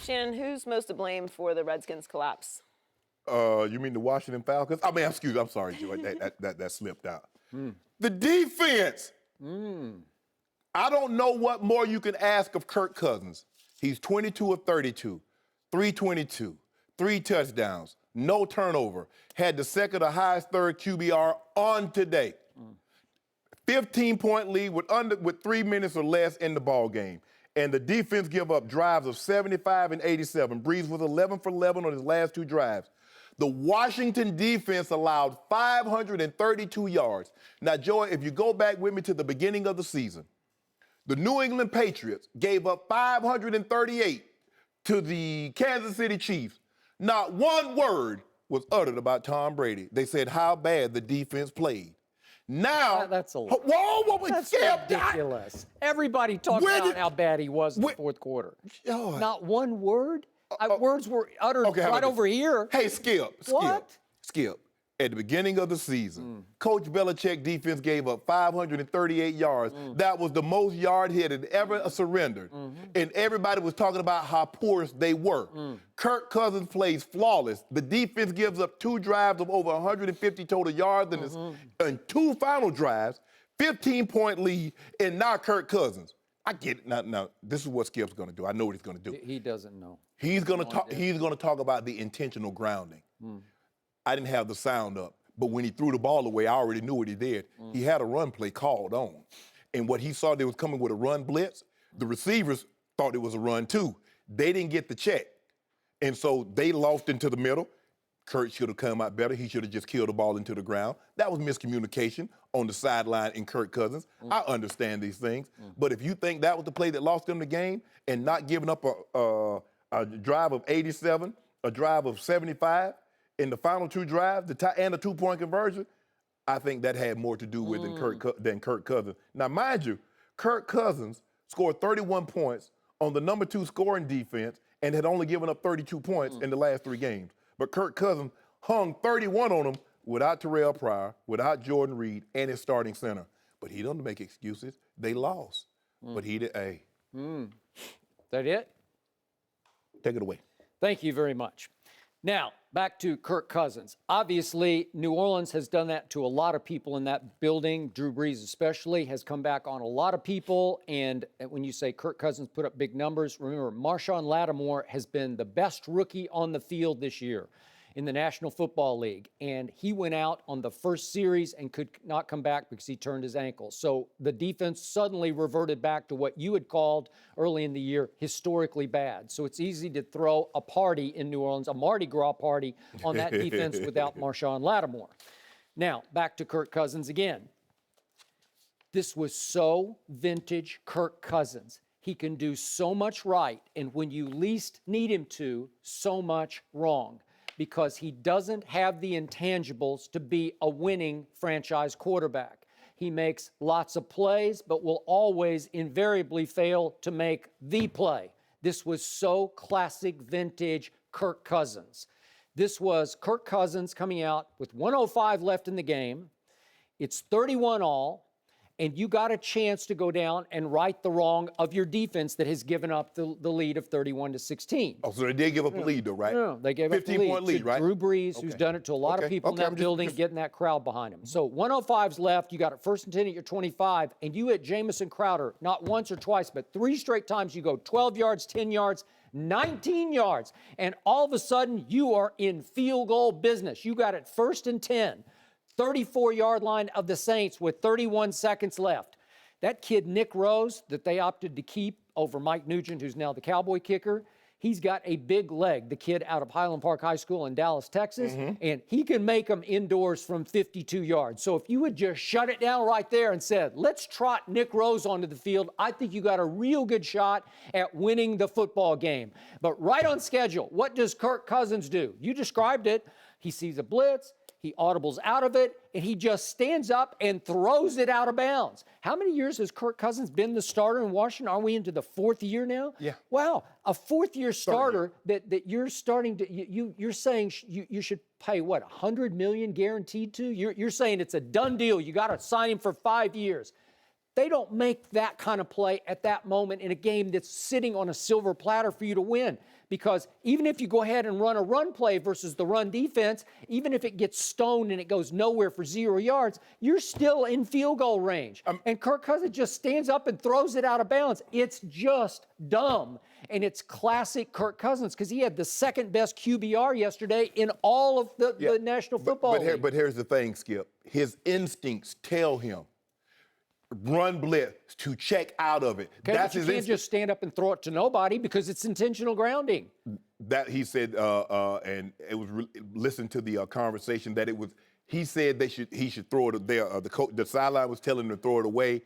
Shannon, who's most to blame for the Redskins' collapse? You mean the Washington Falcons? I mean, excuse me, I'm sorry, Joy, that slipped out. The defense. I don't know what more you can ask of Kirk Cousins. He's 22 of 32, 322, 3 touchdowns, no turnover. Had the second or highest third QBR on today. 15-point lead with 3 minutes or less in the ball game. And the defense give up drives of 75 and 87. Breeze was 11 for 11 on his last 2 drives. The Washington defense allowed 532 yards. Now, Joy, if you go back with me to the beginning of the season, the New England Patriots gave up 538 to the Kansas City Chiefs. Not one word was uttered about Tom Brady. They said how bad the defense played. Now, that's a whoa, that's ridiculous. Everybody talked about how bad he was in the fourth quarter. Not one word. Words were uttered right over here. Hey, Skip. What? Skip. At the beginning of the season, Coach Belichick defense gave up 538 yards. That was the most yard hit it ever surrendered. And everybody was talking about how porous they were. Kirk Cousins plays flawless. The defense gives up 2 drives of over 150 total yards and 2 final drives, 15-point lead, and now Kirk Cousins. I get it. Now, this is what Skip's going to do. I know what he's going to do. He doesn't know. He's going to talk about the intentional grounding. I didn't have the sound up, but when he threw the ball away, I already knew what he did. He had a run play called on. And what he saw, they was coming with a run blitz. The receivers thought it was a run too. They didn't get the check. And so they lost into the middle. Kurt should have come out better. He should have just killed the ball into the ground. That was miscommunication on the sideline in Kirk Cousins. I understand these things. But if you think that was the play that lost them the game and not giving up a drive of 87, a drive of 75, in the final 2 drives, and the 2-point conversion, I think that had more to do with than Kirk Cousins. Now, mind you, Kirk Cousins scored 31 points on the number 2 scoring defense and had only given up 32 points in the last 3 games. But Kirk Cousins hung 31 on them without Terrell Pryor, without Jordan Reed, and his starting center. But he doesn't make excuses. They lost. But he did, hey. Is that it? Take it away. Thank you very much. Now, back to Kirk Cousins. Obviously, New Orleans has done that to a lot of people in that building. Drew Brees especially has come back on a lot of people. And when you say Kirk Cousins put up big numbers, remember, Marshawn Lattimore has been the best rookie on the field this year in the National Football League. And he went out on the first series and could not come back because he turned his ankle. So the defense suddenly reverted back to what you had called early in the year historically bad. So it's easy to throw a party in New Orleans, a Mardi Gras party on that defense without Marshawn Lattimore. Now, back to Kirk Cousins again. This was so vintage Kirk Cousins. He can do so much right, and when you least need him to, so much wrong, because he doesn't have the intangibles to be a winning franchise quarterback. He makes lots of plays, but will always invariably fail to make the play. This was so classic vintage Kirk Cousins. This was Kirk Cousins coming out with 105 left in the game. It's 31 all. And you got a chance to go down and right the wrong of your defense that has given up the lead of 31-16. Oh, so they did give up a lead, though, right? No, they gave up the lead. 15-point lead, right? Drew Brees, who's done it to a lot of people in that building, getting that crowd behind him. So 105's left. You got it 1st and 10 at your 25, and you hit Jamison Crowder not once or twice, but 3 straight times. You go 12 yards, 10 yards, 19 yards, and all of a sudden you are in field goal business. You got it 1st and 10. 34-yard line of the Saints with 31 seconds left. That kid, Nick Rose, that they opted to keep over Mike Nugent, who's now the Cowboy kicker, he's got a big leg, the kid out of Highland Park High School in Dallas, Texas, and he can make them indoors from 52 yards. So if you would just shut it down right there and said, let's trot Nick Rose onto the field, I think you got a real good shot at winning the football game. But right on schedule, what does Kirk Cousins do? You described it. He sees a blitz. He audibles out of it, and he just stands up and throws it out of bounds. How many years has Kirk Cousins been the starter in Washington? Are we into the 4th year now? Yeah. Wow, a 4th-year starter that you're starting to you're saying you should pay what, $100 million guaranteed to? You're saying it's a done deal. You got to sign him for 5 years. They don't make that kind of play at that moment in a game that's sitting on a silver platter for you to win. because even if you go ahead and run a run play versus the run defense, even if it gets stoned and it goes nowhere for 0 yards, you're still in field goal range. And Kirk Cousins just stands up and throws it out of bounds. It's just dumb. And it's classic Kirk Cousins because he had the second best QBR yesterday in all of the National Football League. But here's the thing, Skip. His instincts tell him run blitz to check out of it. Okay, That's but his you can't just stand up and throw it to nobody because it's intentional grounding. That he said, and it was listen to the conversation that it was. He said he should throw it there. The sideline was telling him to throw it away.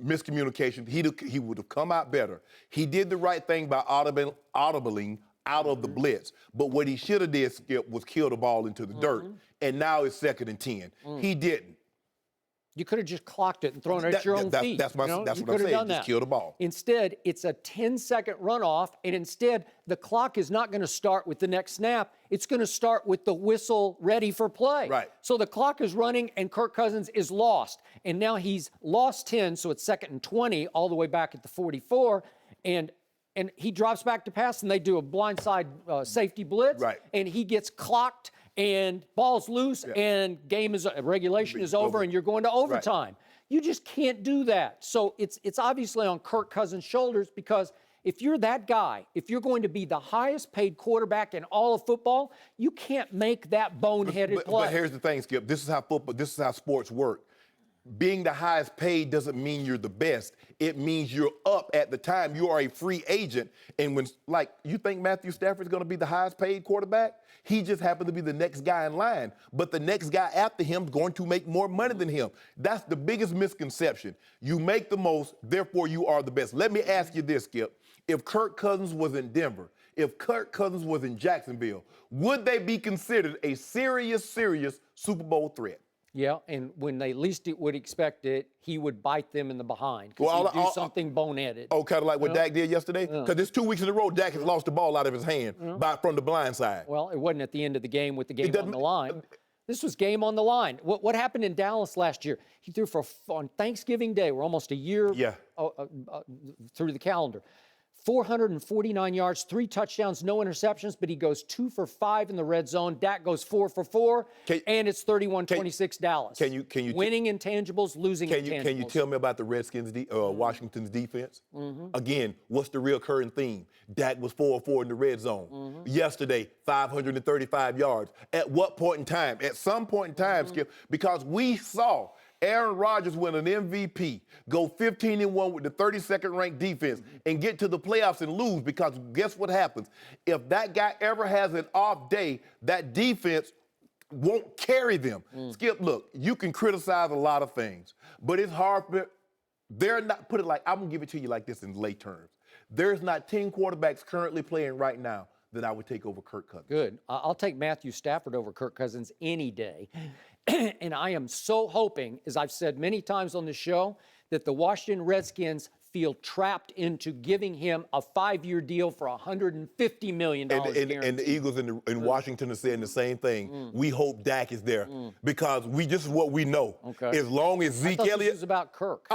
Miscommunication. He would have come out better. He did the right thing by audibling out of the blitz. But what he should have did, Skip, was kill the ball into the dirt. And now it's 2nd and 10. He didn't. You could have just clocked it and thrown it at your own feet. That's what I'm saying. Just kill the ball. Instead, it's a 10-second runoff, and instead, the clock is not going to start with the next snap. It's going to start with the whistle ready for play. Right. So the clock is running, and Kirk Cousins is lost. And now he's lost 10, so it's 2nd and 20, all the way back at the 44. And he drops back to pass, and they do a blindside safety blitz. Right. And he gets clocked, and ball's loose, and regulation is over, and you're going to overtime. Right. You just can't do that. So it's obviously on Kirk Cousins' shoulders because if you're that guy, if you're going to be the highest paid quarterback in all of football, you can't make that boneheaded play. But here's the thing, Skip. This is how sports work. Being the highest paid doesn't mean you're the best. It means you're up at the time. You are a free agent. And when, you think Matthew Stafford's going to be the highest paid quarterback? He just happened to be the next guy in line. But the next guy after him is going to make more money than him. That's the biggest misconception. You make the most, therefore you are the best. Let me ask you this, Skip. If Kirk Cousins was in Denver, if Kirk Cousins was in Jacksonville, would they be considered a serious Super Bowl threat? Yeah, and when they least would expect it, he would bite them in the behind because he'd do something boneheaded. Oh, kind of like what Dak did yesterday? Because it's 2 weeks in a row, Dak has lost the ball out of his hand from the blind side. Well, it wasn't at the end of the game with the game on the line. This was game on the line. What happened in Dallas last year? He threw on Thanksgiving Day. We're almost a year through the calendar. 449 yards, 3 touchdowns, no interceptions, but he goes 2 for 5 in the red zone. Dak goes 4 for 4, and it's 31-26 Dallas. Can you winning intangibles, losing intangibles. Can you tell me about the Redskins, Washington's defense? Again, what's the recurring theme? Dak was 4 for 4 in the red zone. Yesterday, 535 yards. At what point in time? At some point in time, Skip, because we saw Aaron Rodgers win an MVP, go 15-1 with the 32nd ranked defense, and get to the playoffs and lose because guess what happens? If that guy ever has an off day, that defense won't carry them. Skip, look, you can criticize a lot of things, but it's hard for I'm gonna give it to you like this in lay terms. There's not 10 quarterbacks currently playing right now that I would take over Kirk Cousins. Good. I'll take Matthew Stafford over Kirk Cousins any day. And I am so hoping, as I've said many times on the show, that the Washington Redskins feel trapped into giving him a 5-year deal for $150 million. And the Eagles in Washington are saying the same thing. We hope Dak is there because this is what we know. Okay. As long as Zeke Elliott. This is about Kirk.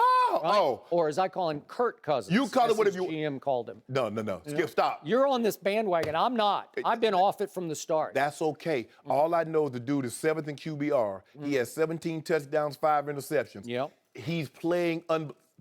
Or as I call him, Kurt Cousins. You call it whatever you. GM called him. No. Skip, stop. You're on this bandwagon. I'm not. I've been off it from the start. That's okay. All I know is the dude is 7th in QBR. He has 17 touchdowns, 5 interceptions. Yep. He's playing.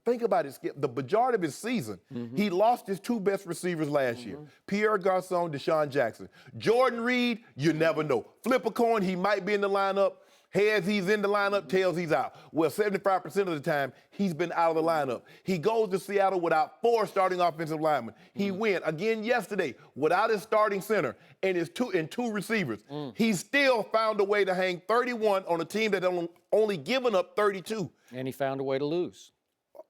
Think about it, Skip. The majority of his season, he lost his 2 best receivers last year. Pierre Garçon, Deshaun Jackson. Jordan Reed, you never know. Flip a coin, he might be in the lineup. Heads, he's in the lineup. Tails, he's out. Well, 75% of the time, he's been out of the lineup. He goes to Seattle without 4 starting offensive linemen. He went again yesterday without his starting center and his 2 receivers. He still found a way to hang 31 on a team that only given up 32. And he found a way to lose.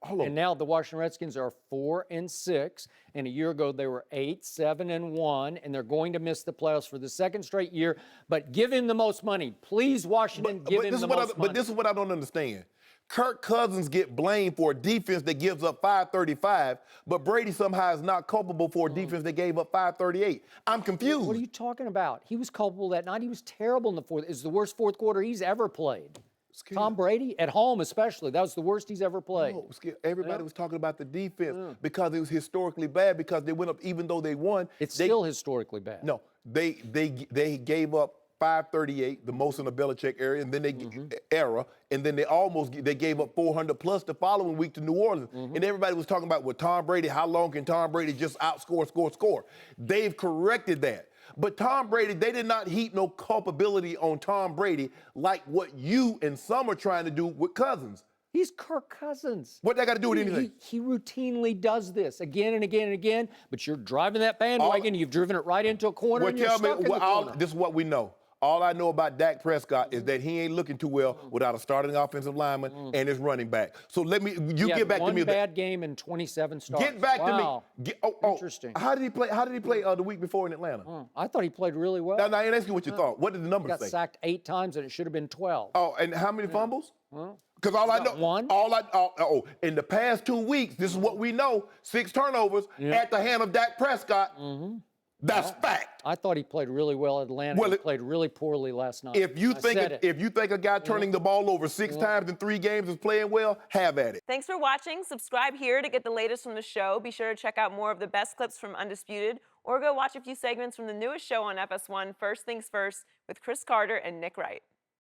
And now the Washington Redskins are 4-6, and a year ago they were 8-7-1, and they're going to miss the playoffs for the 2nd straight year. But give him the most money, please, Washington. Give him the most money. But this is what I don't understand. Kirk Cousins get blamed for a defense that gives up 535, but Brady somehow is not culpable for a defense that gave up 538. I'm confused. What are you talking about? He was culpable that night. He was terrible in the fourth. It's the worst fourth quarter he's ever played. Scared. Tom Brady at home, especially. That was the worst he's ever played. No, everybody was talking about the defense because it was historically bad because they went up, even though they won. It's still historically bad. No, they gave up 538, the most in the Belichick area, and then they era, and then they gave up 400 plus the following week to New Orleans. And everybody was talking about, well, Tom Brady, how long can Tom Brady just score? They've corrected that. But Tom Brady, they did not heap no culpability on Tom Brady like what you and some are trying to do with Cousins. He's Kirk Cousins. What that got to do with anything? He routinely does this again and again and again, but you're driving that bandwagon, you've driven it right into a corner, and you're stuck in the corner. This is what we know. All I know about Dak Prescott is that he ain't looking too well without a starting offensive lineman and his running back. So get back to me. One bad game in 27 starts. Get back to me. Interesting. How did he play? How did he play the week before in Atlanta? I thought he played really well. Now, I ain't asking what you thought. What did the numbers Got say? sacked 8 times, and it should have been 12. Oh, and how many fumbles? Because all I know, one. In the past 2 weeks, this is what we know: 6 turnovers at the hand of Dak Prescott. That's fact. I thought he played really well at Atlanta. Well, he played really poorly last night. If you think a guy turning the ball over 6 times in 3 games is playing well, have at it. Thanks for watching. Subscribe here to get the latest from the show. Be sure to check out more of the best clips from Undisputed, or go watch a few segments from the newest show on FS1, First Things First, with Chris Carter and Nick Wright.